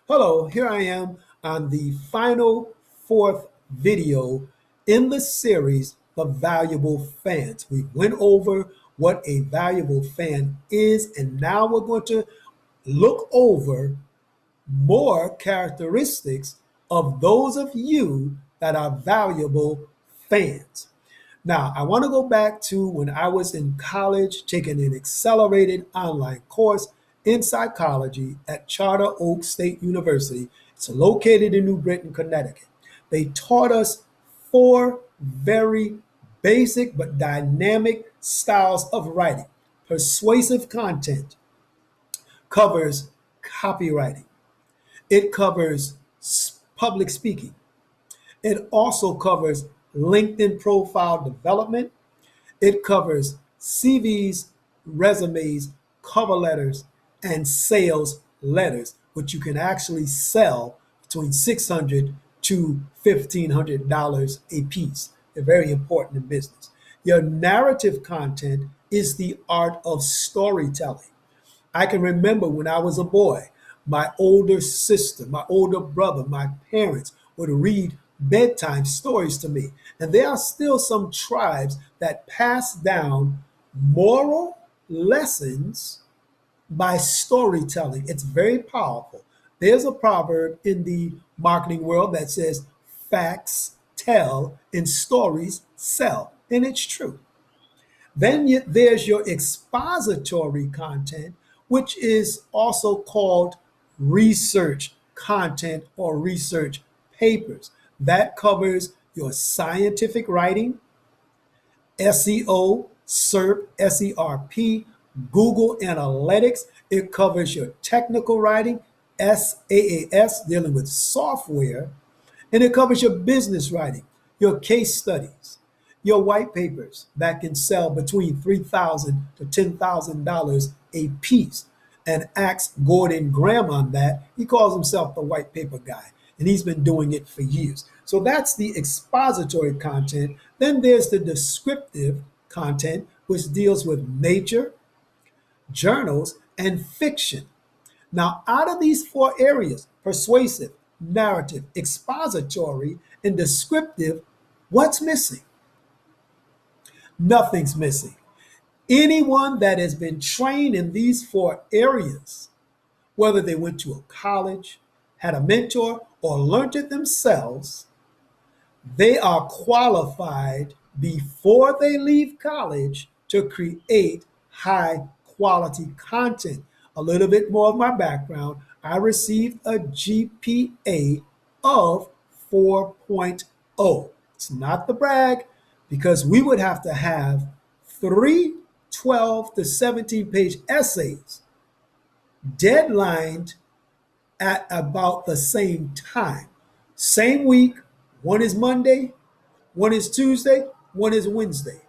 Hello, here I am on the final fourth video in the series of valuable fans. We went over what a valuable fan is, and now we're going to look over more characteristics of those of you that are valuable fans. Now, I want to go back to when I was in college taking an accelerated online course in psychology at Charter Oak State University. It's located in New Britain, Connecticut. They taught us four very basic but dynamic styles of writing. Persuasive content covers copywriting. It covers public speaking. It also covers LinkedIn profile development. It covers CVs, resumes, cover letters, and sales letters, which you can actually sell between $600 to $1,500 a piece. They're very important in business. Your narrative content is the art of storytelling. I can remember when I was a boy, my older sister, my older brother, my parents would read bedtime stories to me. And there are still some tribes that pass down moral lessons by storytelling. It's very powerful. There's a proverb in the marketing world that says, facts tell and stories sell. And it's true. Then there's your expository content, which is also called research content or research papers. That covers your scientific writing, SEO, SERP, SERP, Google Analytics. It covers your technical writing, SaaS, dealing with software, and it covers your business writing, your case studies, your white papers that can sell between $3,000 to $10,000 a piece. And ask Gordon Graham on that. He calls himself the white paper guy, and he's been doing it for years. So that's the expository content. Then there's the descriptive content, which deals with nature, journals, and fiction. Now, out of these four areas, persuasive, narrative, expository, and descriptive, what's missing? Nothing's missing. Anyone that has been trained in these four areas, whether they went to a college, had a mentor, or learned it themselves, they are qualified before they leave college to create high quality content. A little bit more of my background. I received a GPA of 4.0. It's not the brag, because we would have to have three 12 to 17 page essays deadlined at about the same time. Same week, one is Monday, one is Tuesday, one is Wednesday.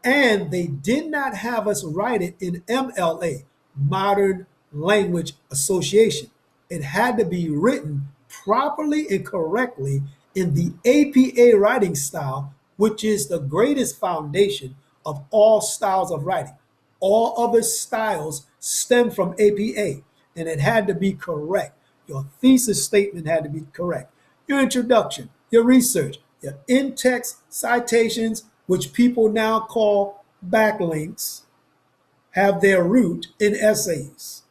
And they did not have us write it in MLA, Modern Language Association. It had to be written properly and correctly in the APA writing style, which is the greatest foundation of all styles of writing. All other styles stem from APA, and it had to be correct. Your thesis statement had to be correct. Your introduction, your research, your in-text citations, which people now call backlinks, have their root in essays.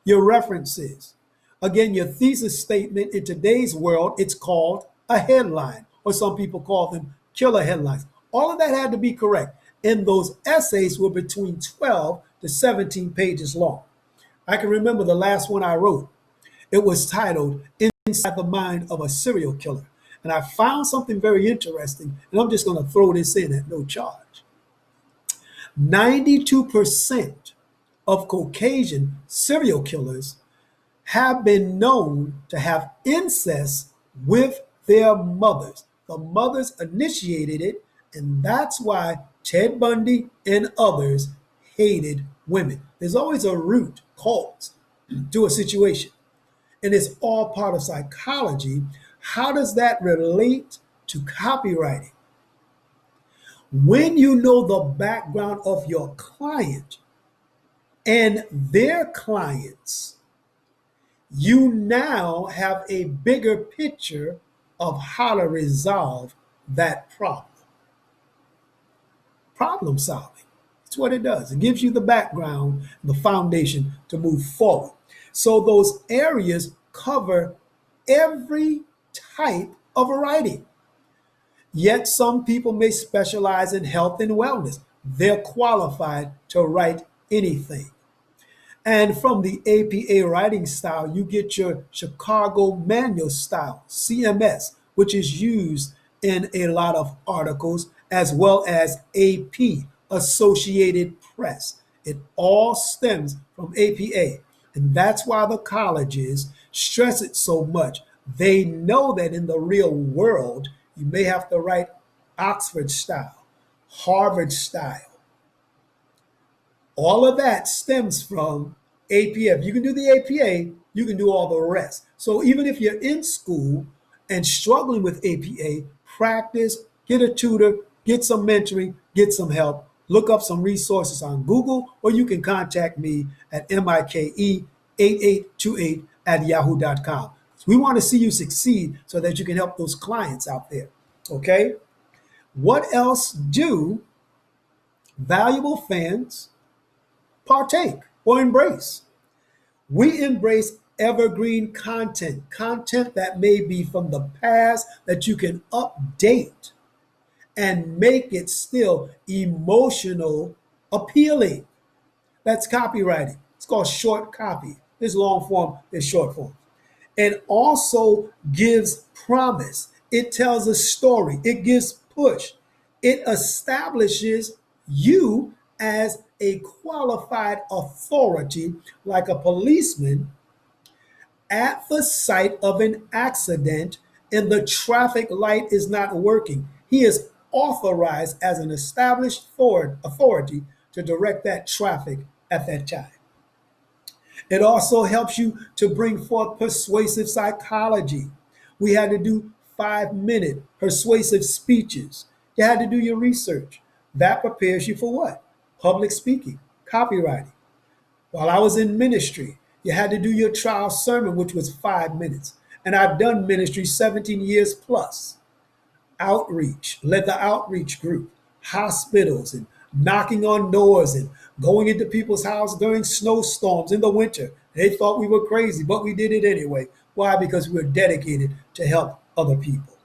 Your references. Again, your thesis statement in today's world, it's called a headline, or some people call them killer headlines. All of that had to be correct. And those essays were between 12 to 17 pages long. I can remember the last one I wrote. It was titled Inside the Mind of a Serial Killer. And I found something very interesting, and I'm just going to throw this in at no charge. 92% of Caucasian serial killers have been known to have incest with their mothers. The mothers initiated it, and that's why Ted Bundy and others hated women. There's always a root cause to a situation, and it's all part of psychology. How does that relate to copywriting? When you know the background of your client and their clients, you now have a bigger picture of how to resolve that problem. Problem solving. It's what it does. It gives you the background, the foundation to move forward. So those areas cover every type of writing. Yet some people may specialize in health and wellness. They're qualified to write anything. And from the APA writing style, you get your Chicago Manual style, CMS, which is used in a lot of articles, as well as AP, Associated Press. It all stems from APA. And that's why the colleges stress it so much. They know that in the real world, you may have to write Oxford style, Harvard style. All of that stems from APA. If you can do the APA, you can do all the rest. So even if you're in school and struggling with APA, practice, get a tutor, get some mentoring, get some help, look up some resources on Google, or you can contact me at mike8828 at yahoo.com. We want to see you succeed so that you can help those clients out there. Okay? What else do valuable fans partake or embrace? We embrace evergreen content, content that may be from the past that you can update and make it still emotional appealing. That's copywriting. It's called short copy. There's long form, there's short form. It also gives promise. It tells a story. It gives push. It establishes you as a qualified authority, like a policeman at the site of an accident and the traffic light is not working. He is authorized as an established authority to direct that traffic at that time. It also helps you to bring forth persuasive psychology. We had to do 5-minute persuasive speeches. You had to do your research. That prepares you for what? Public speaking, copywriting. While I was in ministry, you had to do your trial sermon, which was 5 minutes. And I've done ministry 17 years plus. Outreach, led the outreach group, hospitals, and knocking on doors and going into people's houses during snowstorms in the winter. They thought we were crazy, but we did it anyway. Why? Because we're dedicated to help other people.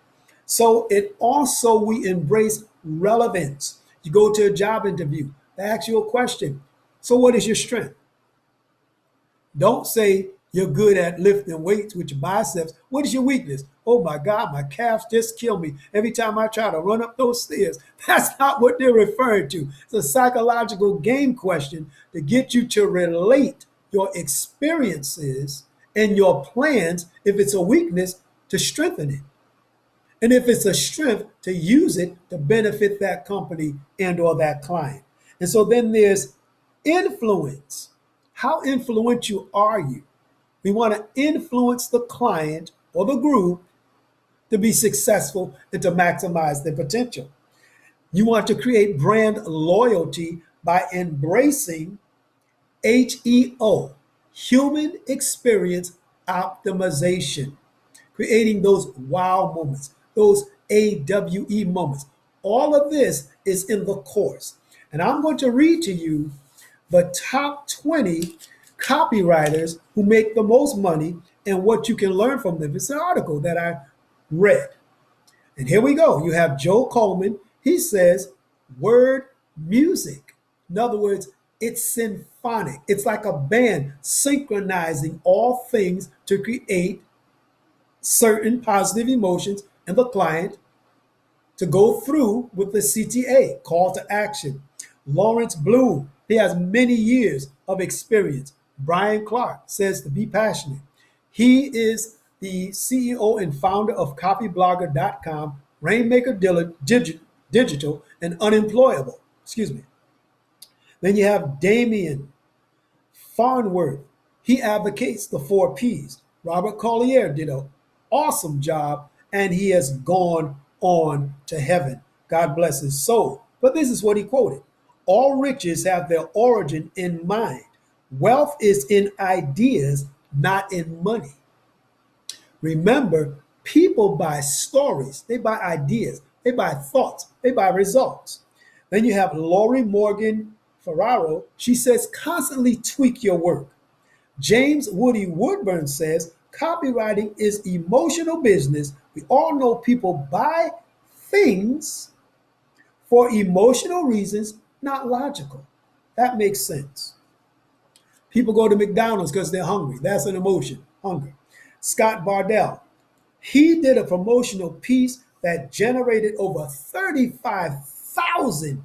So it also, we embrace relevance. You go to a job interview, they ask you a question. So what is your strength? Don't say you're good at lifting weights with your biceps. What is your weakness? Oh my God, my calves just kill me every time I try to run up those stairs. That's not what they're referring to. It's a psychological game question to get you to relate your experiences and your plans, if it's a weakness, to strengthen it. And if it's a strength, to use it to benefit that company and or that client. And so then there's influence. How influential are you? We want to influence the client or the group to be successful and to maximize their potential. You want to create brand loyalty by embracing HEO, human experience optimization, creating those wow moments, those AWE moments. All of this is in the course. And I'm going to read to you the top 20 copywriters who make the most money and what you can learn from them. It's an article that I read. And here we go. You have Joe Coleman. He says word music. In other words, it's symphonic. It's like a band synchronizing all things to create certain positive emotions in the client to go through with the CTA, call to action. Lawrence Bloom, he has many years of experience. Brian Clark says to be passionate. He is the CEO and founder of copyblogger.com, Rainmaker Digital, and Unemployable. Excuse me. Then you have Damian Farnworth. He advocates the 4 Ps. Robert Collier did an awesome job, and he has gone on to heaven. God bless his soul. But this is what he quoted. All riches have their origin in mind. Wealth is in ideas, not in money. Remember, people buy stories, they buy ideas, they buy thoughts, they buy results. Then you have Lori Morgan Ferraro. She says, constantly tweak your work. James Woody Woodburn says, copywriting is emotional business. We all know people buy things for emotional reasons, not logical. That makes sense. People go to McDonald's because they're hungry. That's an emotion, hunger. Scott Bardell, he did a promotional piece that generated over 35,000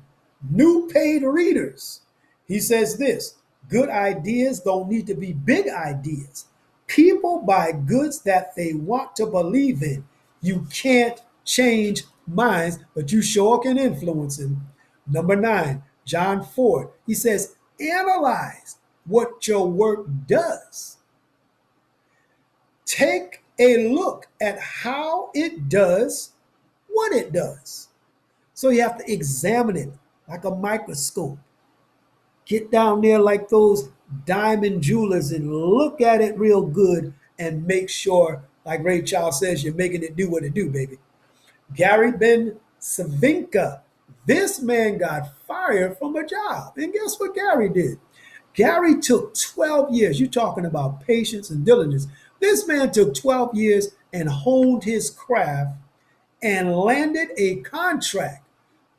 new paid readers. He says this: good ideas don't need to be big ideas. People buy goods that they want to believe in. You can't change minds, but you sure can influence them. Number 9, John Ford. He says, analyze what your work does. Take a look at how it does what it does. So you have to examine it like a microscope. Get down there like those diamond jewelers and look at it real good and make sure, like Ray Charles says, you're making it do what it do, baby. Gary Ben Savinka. This man got fired from a job. And guess what Gary did? Gary took 12 years. You're talking about patience and diligence. This man took 12 years and honed his craft and landed a contract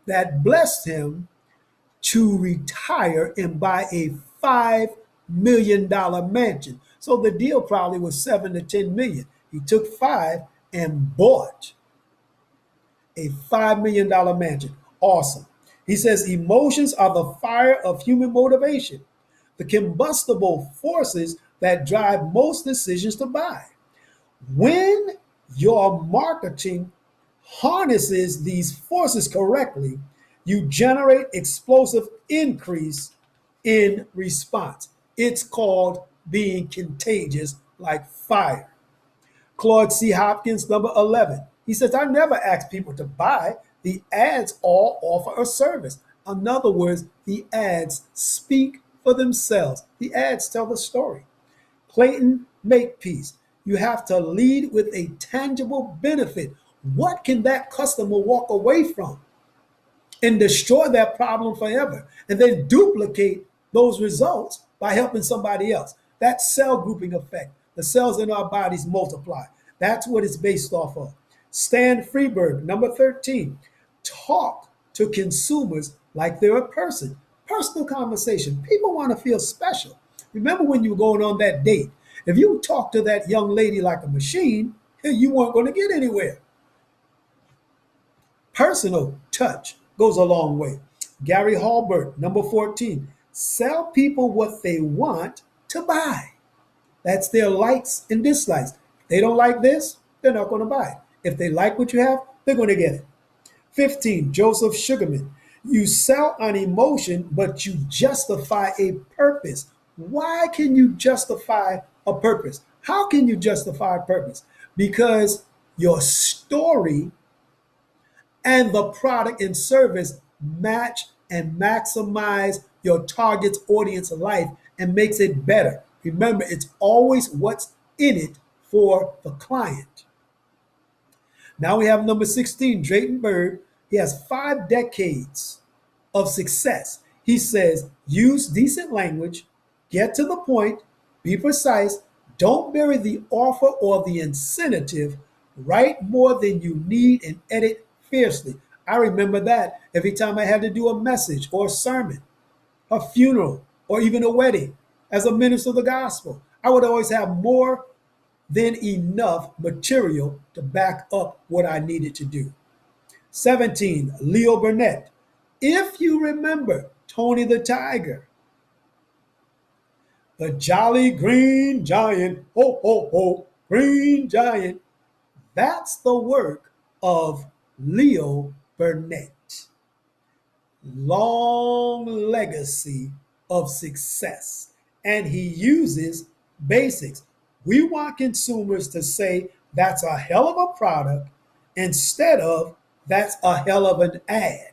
that blessed him to retire and buy a $5 million mansion. So the deal probably was 7 to 10 million. He took 5 and bought a $5 million mansion. Awesome. He says emotions are the fire of human motivation, the combustible forces that drive most decisions to buy. When your marketing harnesses these forces correctly, you generate explosive increase in response. It's called being contagious like fire. Claude C. Hopkins, number 11. He says, I never ask people to buy. The ads all offer a service. In other words, the ads speak for themselves. The ads tell the story. Clayton Makepeace, you have to lead with a tangible benefit. What can that customer walk away from and destroy that problem forever? And then duplicate those results by helping somebody else. That cell grouping effect. The cells in our bodies multiply. That's what it's based off of. Stan Freberg, number 13. Talk to consumers like they're a person. Personal conversation. People want to feel special. Remember when you were going on that date? If you talk to that young lady like a machine, you weren't going to get anywhere. Personal touch goes a long way. Gary Halbert, number 14. Sell people what they want to buy. That's their likes and dislikes. If they don't like this, they're not going to buy it. If they like what you have, they're going to get it. 15, Joseph Sugarman. You sell on emotion, but you justify a purpose. Why can you justify a purpose? How can you justify a purpose? Because your story and the product and service match and maximize your target's audience life and makes it better. Remember, it's always what's in it for the client. Now we have number 16, Drayton Bird. He has 5 decades of success. He says, use decent language, get to the point, be precise, don't bury the offer or the incentive, write more than you need and edit fiercely. I remember that every time I had to do a message or a sermon, a funeral, or even a wedding. As a minister of the gospel, I would always have more than enough material to back up what I needed to do. 17, Leo Burnett. If you remember Tony the Tiger, the jolly green giant, ho, ho, ho, green giant, that's the work of Leo Burnett. Long legacy of success. And he uses basics. We want consumers to say that's a hell of a product instead of that's a hell of an ad.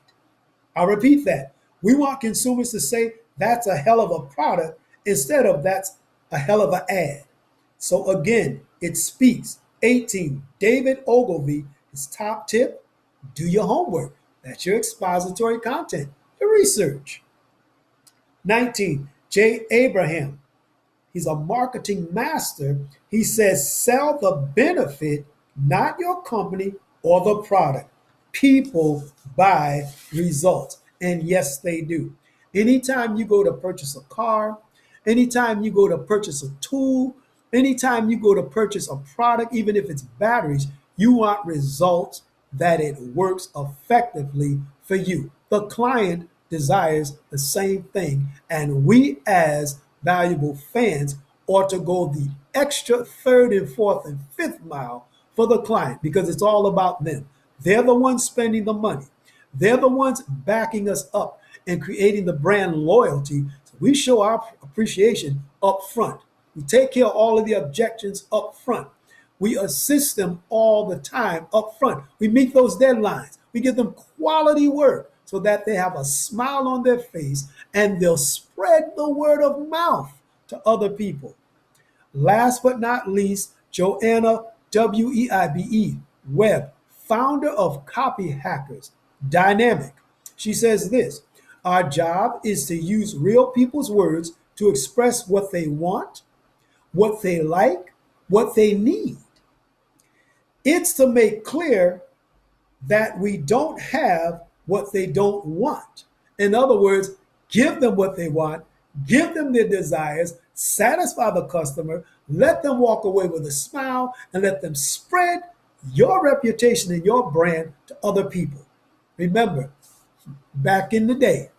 I'll repeat that. We want consumers to say that's a hell of a product instead of that's a hell of an ad. So again, it speaks. 18, David Ogilvy, his top tip, do your homework. That's your expository content, your research. 19, Jay Abraham, he's a marketing master. He says, sell the benefit, not your company or the product. People buy results. And yes, they do. Anytime you go to purchase a car, anytime you go to purchase a tool, anytime you go to purchase a product, even if it's batteries, you want results that it works effectively for you. The client desires the same thing. And we, as valuable fans, ought to go the extra third and fourth and fifth mile for the client because it's all about them. They're the ones spending the money. They're the ones backing us up and creating the brand loyalty. So we show our appreciation up front. We take care of all of the objections up front. We assist them all the time up front. We meet those deadlines. We give them quality work so that they have a smile on their face and they'll spread the word of mouth to other people. Last but not least, Joanna Weibe, Webb, founder of Copy Hackers, Dynamic. She says this: our job is to use real people's words to express what they want, what they like, what they need. It's to make clear that we don't have what they don't want. In other words, give them what they want, give them their desires, satisfy the customer, let them walk away with a smile, and let them spread your reputation and your brand to other people. Remember, back in the day,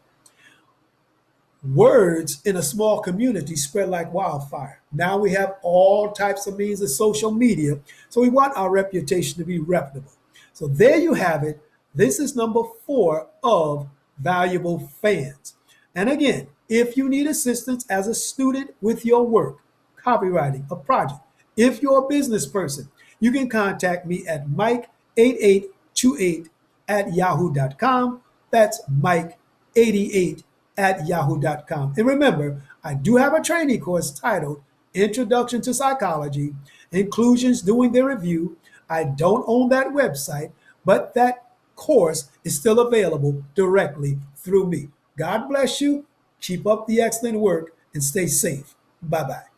words in a small community spread like wildfire. Now we have all types of means of social media, so we want our reputation to be reputable. So there you have it. This is number 4 of valuable fans. And again, if you need assistance as a student with your work, copywriting, a project, if you're a business person, you can contact me at mike8828@yahoo.com. That's mike88@yahoo.com. And remember, I do have a training course titled Introduction to Psychology, Inclusions Doing Their Review. I don't own that website, but that course is still available directly through me. God bless you. Keep up the excellent work and stay safe. Bye-bye.